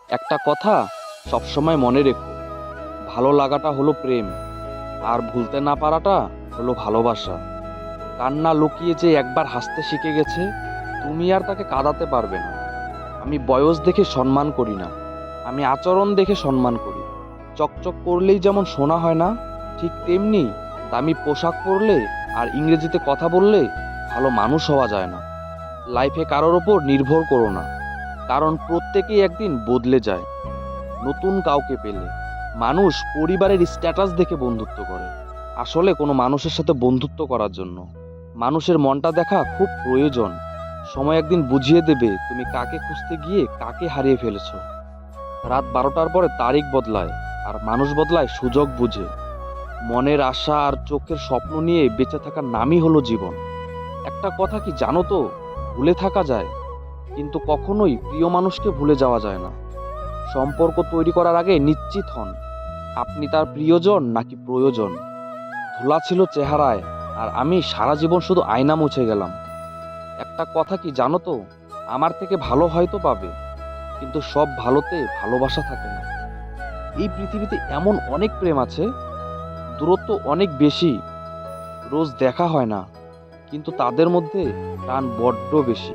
একটা কথা সবসময় মনে রেখো, ভালো লাগাটা হলো প্রেম, আর ভুলতে না পারাটা হলো ভালোবাসা। কান্না লুকিয়ে যে একবার হাসতে শিখে গেছে, তুমি আর তাকে কাঁদাতে পারবে না। আমি বয়স দেখে সম্মান করি না, আমি আচরণ দেখে সম্মান করি। চকচক করলেই যেমন সোনা হয় না, ঠিক তেমনি দামি পোশাক পরলে আর ইংরেজিতে কথা বললে ভালো মানুষ হওয়া যায় না। লাইফে কারোর ওপর নির্ভর করো না, কারণ প্রত্যেকেই একদিন বদলে যায়। নতুন কাউকে পেলে মানুষ পরিবারের স্ট্যাটাস দেখে বন্ধুত্ব করে, আসলে কোনো মানুষের সাথে বন্ধুত্ব করার জন্য মানুষের মনটা দেখা খুব প্রয়োজন। সময় একদিন বুঝিয়ে দেবে তুমি কাকে খুঁজতে গিয়ে কাকে হারিয়ে ফেলেছো। রাত 12টার পরে তারিখ বদলায়, আর মানুষ বদলায় সুযোগ বুঝে। মনের আশা আর চোখের স্বপ্ন নিয়ে বেঁচে থাকার নামই হলো জীবন। একটা কথা কি জানো তো, ভুলে থাকা যায়, কিন্তু কখনোই প্রিয় মানুষকে ভুলে যাওয়া যায় না। সম্পর্ক তৈরি করার আগে নিশ্চিত হন, আপনি তার প্রিয়জন নাকি প্রয়োজন। ধুলা ছিল চেহারায়, আর আমি সারা জীবন শুধু আয়না মুছে গেলাম। একটা কথা কি জানো তো, আমার থেকে ভালো হয়তো পাবে, কিন্তু সব ভালোতে ভালোবাসা থাকে না। এই পৃথিবীতে এমন অনেক প্রেম আছে, দূরত্ব অনেক বেশি, রোজ দেখা হয় না, কিন্তু তাদের মধ্যে টান বড্ড বেশি।